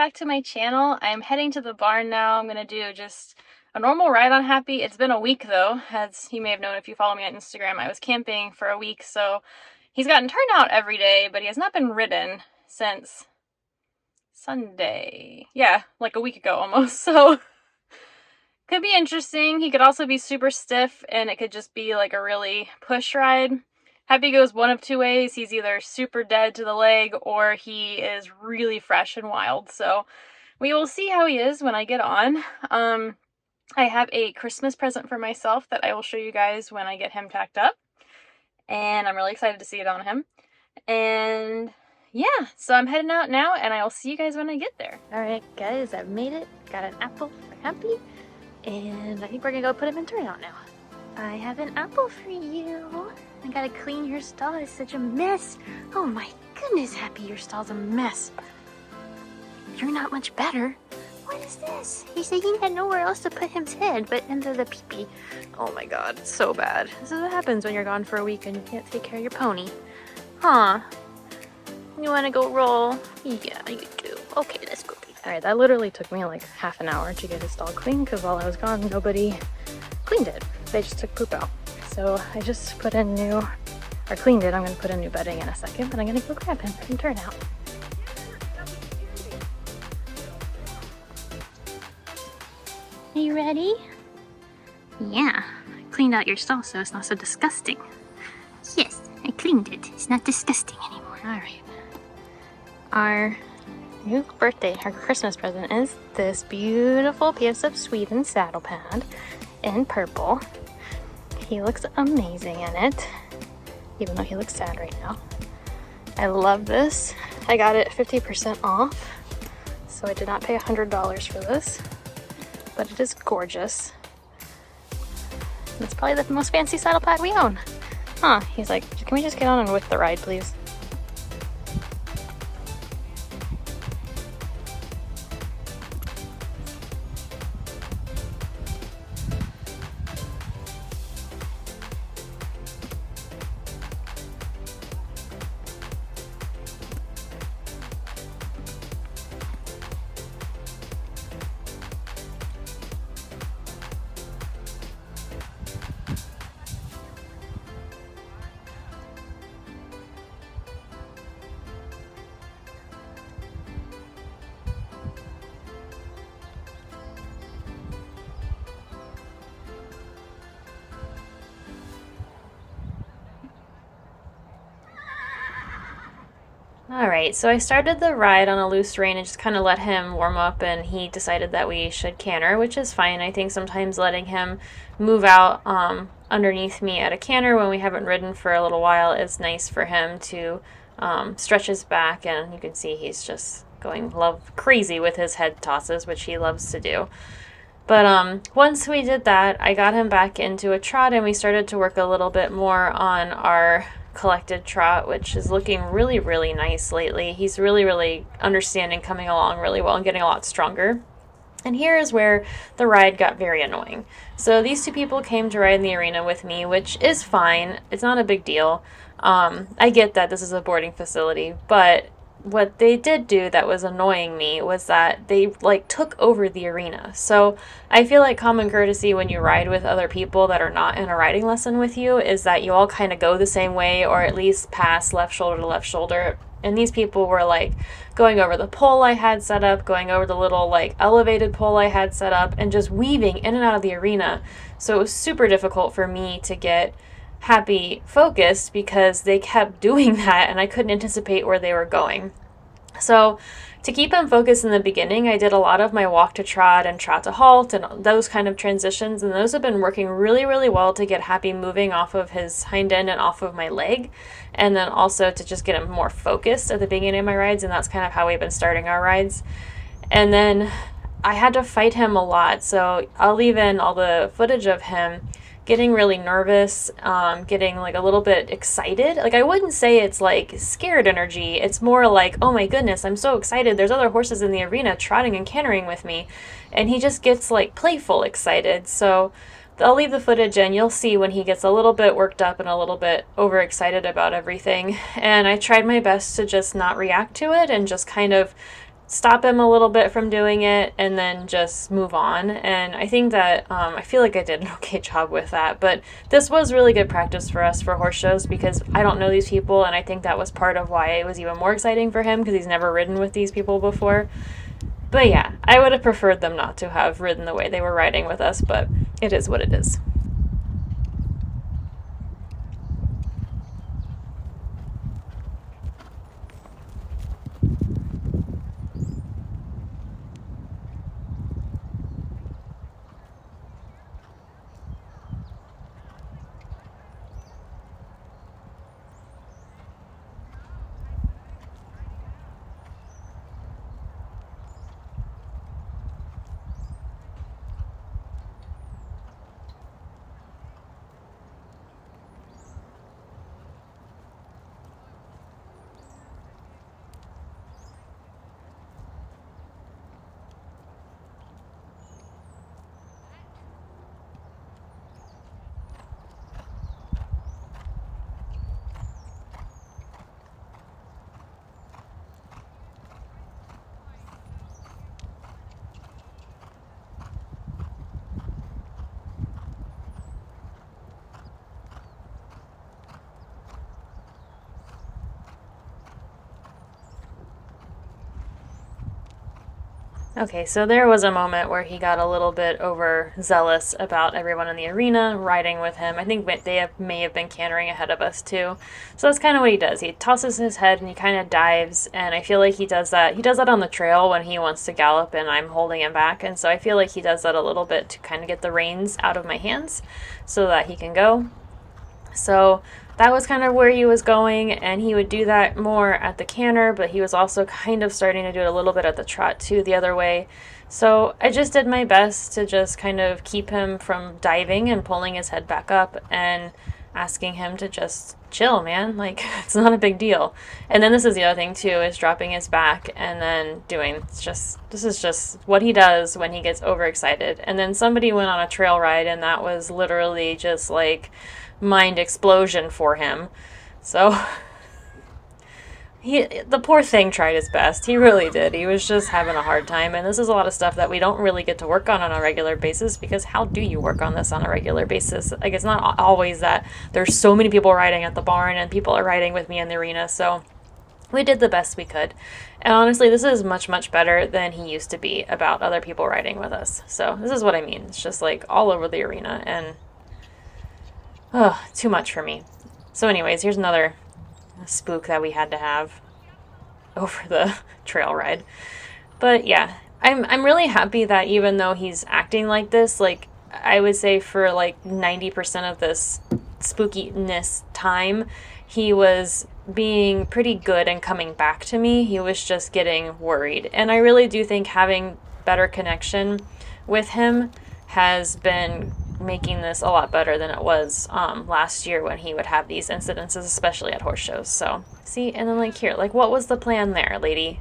back to my channel. I'm heading to the barn now. I'm gonna do just a normal ride on Happy. It's been a week though, as you may have known if you follow me on Instagram. I was camping for a week, so he's gotten turned out every day, but he has not been ridden since Sunday. Yeah, like a week ago almost, so could be interesting. He could also be super stiff, and it could just be like a really push ride. Happy goes one of two ways. He's either super dead to the leg or he is really fresh and wild. So we will see how he is when I get on. I have a Christmas present for myself that I will show you guys when I get him tacked up. And I'm really excited to see it on him. And yeah, so I'm heading out now and I will see you guys when I get there. Alright guys, I've made it. Got an apple for Happy. And I think we're gonna go put him in turnout now. I have an apple for you. I gotta clean your stall. It's such a mess. Oh my goodness, Happy, your stall's a mess. You're not much better. What is this? He said he had nowhere else to put his head but into the pee-pee. Oh my god, it's so bad. This is what happens when you're gone for a week and you can't take care of your pony. Huh. You wanna go roll? Yeah, you do. Okay, let's go. Alright, that literally took me like half an hour to get his stall clean because while I was gone, nobody cleaned it. They just took poop out. So I just put in cleaned it. I'm going to put in new bedding in a second, but I'm going to go grab him and turn out. Are you ready? Yeah, I cleaned out your stall so it's not so disgusting. Yes, I cleaned it. It's not disgusting anymore. Alright. Our new our Christmas present is this beautiful piece of Sweden saddle pad in purple. He looks amazing in it, even though he looks sad right now. I love this. I got it 50% off, so I did not pay $100 for this, but it is gorgeous. It's probably the most fancy saddle pad we own. Huh, he's like, can we just get on and whip the ride, please? Alright, so I started the ride on a loose rein and just kind of let him warm up, and he decided that we should canter, which is fine. I think sometimes letting him move out underneath me at a canter when we haven't ridden for a little while is nice for him to stretch his back, and you can see he's just going crazy with his head tosses, which he loves to do. But once we did that, I got him back into a trot and we started to work a little bit more on our collected trot, which is looking really, really nice lately. He's really understanding, coming along really well and getting a lot stronger. And here is where the ride got very annoying. So these two people came to ride in the arena with me, which is fine. It's not a big deal. I get that this is a boarding facility, but what they did do that was annoying me was that they took over the arena. So I feel like common courtesy when you ride with other people that are not in a riding lesson with you is that you all kind of go the same way, or at least pass left shoulder to left shoulder. And these people were going over the pole I had set up, going over the little elevated pole I had set up, and just weaving in and out of the arena. So it was super difficult for me to get Happy focused because they kept doing that and I couldn't anticipate where they were going. So to keep him focused in the beginning, I did a lot of my walk to trot and trot to halt and those kind of transitions, and those have been working really well to get Happy moving off of his hind end and off of my leg, and then also to just get him more focused at the beginning of my rides, and that's kind of how we've been starting our rides. And then I had to fight him a lot, so I'll leave in all the footage of him getting really nervous, getting a little bit excited. I wouldn't say it's scared energy. It's more oh my goodness, I'm so excited. There's other horses in the arena trotting and cantering with me. And he just gets playful excited. So I'll leave the footage in. You'll see when he gets a little bit worked up and a little bit overexcited about everything. And I tried my best to just not react to it and just kind of stop him a little bit from doing it and then just move on. And I think that I feel like I did an okay job with that. But this was really good practice for us for horse shows because I don't know these people, and I think that was part of why it was even more exciting for him because he's never ridden with these people before. But yeah, I would have preferred them not to have ridden the way they were riding with us, but it is what it is. Okay, so there was a moment where he got a little bit overzealous about everyone in the arena riding with him. I think may have been cantering ahead of us too. So that's kind of what he does. He tosses his head and he kind of dives, and I feel like he does that. He does that on the trail when he wants to gallop and I'm holding him back, and so I feel like he does that a little bit to kind of get the reins out of my hands so that he can go. So that was kind of where he was going, and he would do that more at the canter, but he was also kind of starting to do it a little bit at the trot too, the other way. So I just did my best to just kind of keep him from diving and pulling his head back up and asking him to just chill, man. Like, it's not a big deal. And then this is the other thing too, is dropping his back and then this is just what he does when he gets overexcited. And then somebody went on a trail ride, and that was literally just like mind explosion for him. So the poor thing tried his best. He really did. He was just having a hard time, and this is a lot of stuff that we don't really get to work on a regular basis, because how do you work on this on a regular basis? Like, it's not always that there's so many people riding at the barn and people are riding with me in the arena. So we did the best we could. And honestly, this is much, much better than he used to be about other people riding with us. So this is what I mean. It's just like all over the arena, and too much for me. So anyways, here's another spook that we had to have over the trail ride. But yeah, I'm really happy that even though he's acting like this, like I would say for like 90% of this spookiness time, he was being pretty good and coming back to me. He was just getting worried. And I really do think having better connection with him has been making this a lot better than it was last year when he would have these incidences, especially at horse shows. So, see, and then like here, like what was the plan there, lady?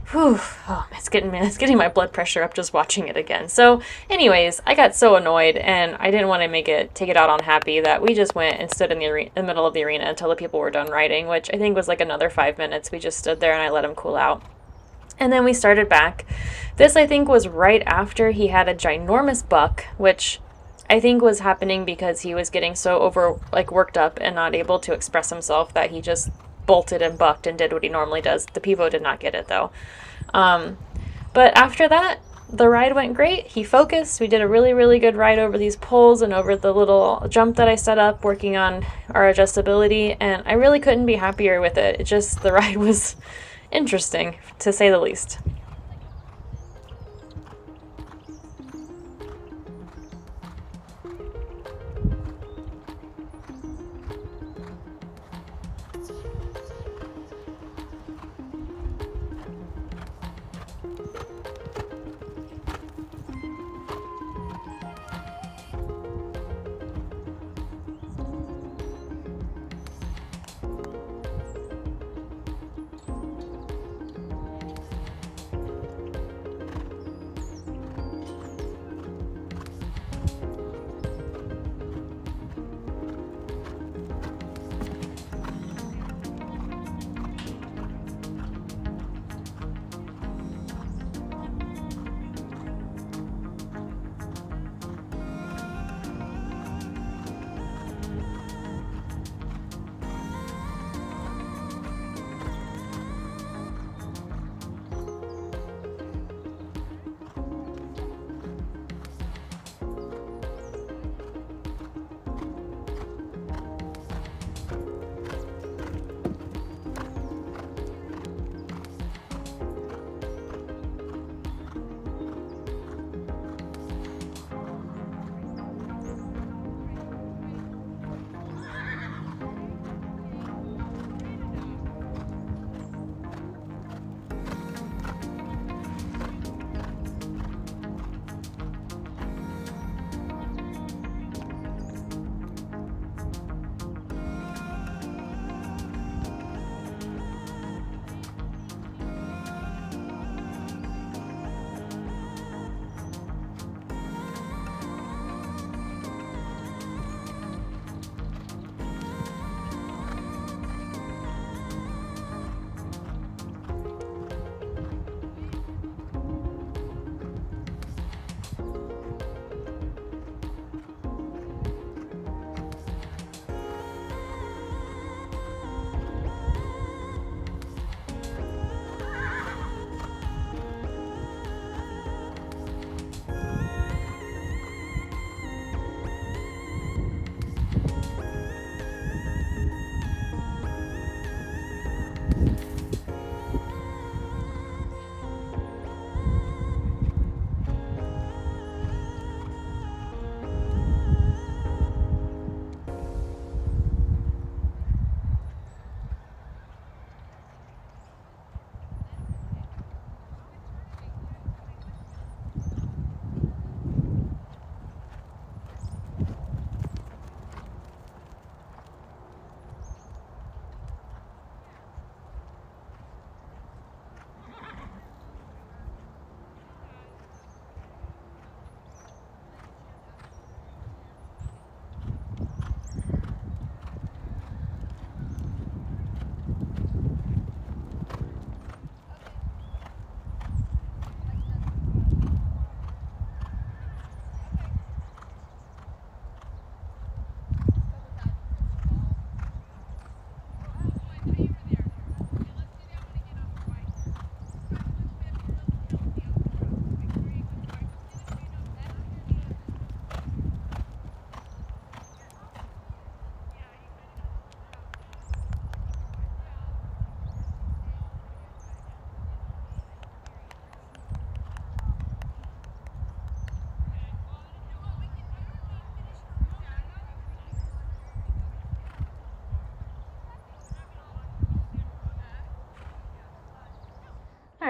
Whew, oh, it's getting my blood pressure up just watching it again. So, anyways, I got so annoyed, and I didn't want to take it out on Happy, that we just went and stood in the middle of the arena until the people were done riding, which I think was like another 5 minutes. We just stood there and I let him cool out. And then we started back. This, I think, was right after he had a ginormous buck, which I think was happening because he was getting so worked up and not able to express himself that he just bolted and bucked and did what he normally does. The pivot did not get it, though. But after that, the ride went great. He focused. We did a really, really good ride over these poles and over the little jump that I set up, working on our adjustability, and I really couldn't be happier with it. The ride was interesting, to say the least.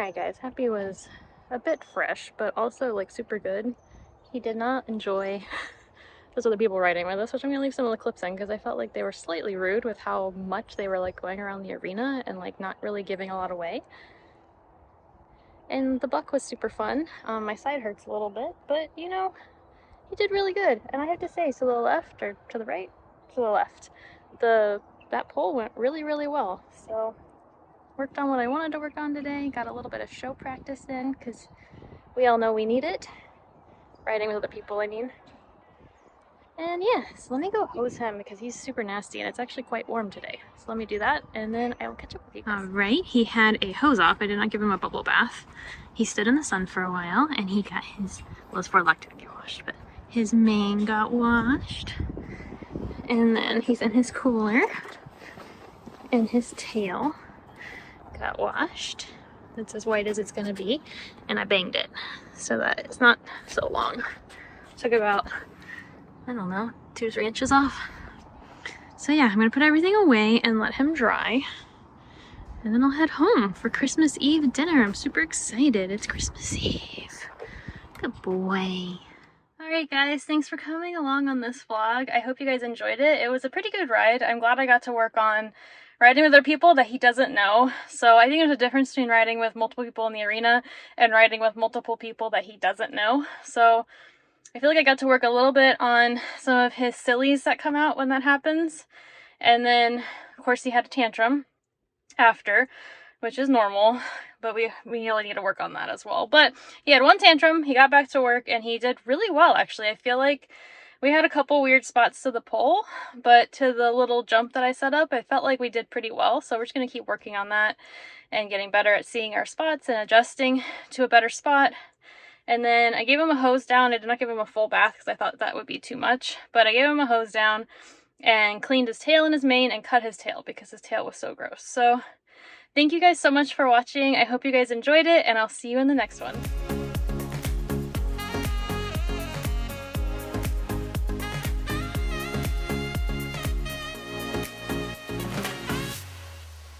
Alright guys, Happy was a bit fresh, but also like super good. He did not enjoy those other people riding with us, which I'm gonna leave some of the clips in because I felt like they were slightly rude with how much they were like going around the arena and like not really giving a lot away. And the buck was super fun. My side hurts a little bit, but you know, he did really good. And I have to say, to the left or to the right? To the left. That pole went really, really well. So worked on what I wanted to work on today. Got a little bit of show practice in because we all know we need it. Riding with other people, I mean. And yeah, so let me go hose him because he's super nasty and it's actually quite warm today. So let me do that and then I will catch up with you guys. Alright, he had a hose off. I did not give him a bubble bath. He stood in the sun for a while and he got his, well, his forelock didn't get washed, but his mane got washed. And then he's in his cooler and his tail got washed. It's as white as it's gonna be, and I banged it so that it's not so long. Took about, I don't know, 2 or 3 inches off. So yeah, I'm gonna put everything away and let him dry, and then I'll head home for Christmas Eve dinner. I'm super excited. It's Christmas Eve. Good boy. Alright guys, thanks for coming along on this vlog. I hope you guys enjoyed it. It was a pretty good ride. I'm glad I got to work on riding with other people that he doesn't know. So I think there's a difference between riding with multiple people in the arena and riding with multiple people that he doesn't know. So I feel like I got to work a little bit on some of his sillies that come out when that happens. And then, of course, he had a tantrum after, which is normal, but we really need to work on that as well. But he had one tantrum, he got back to work, and he did really well, actually. I feel like we had a couple weird spots to the pole, but to the little jump that I set up, I felt like we did pretty well. So we're just going to keep working on that and getting better at seeing our spots and adjusting to a better spot. And then I gave him a hose down. I did not give him a full bath because I thought that would be too much, but I gave him a hose down and cleaned his tail and his mane and cut his tail because his tail was so gross. So thank you guys so much for watching. I hope you guys enjoyed it, and I'll see you in the next one.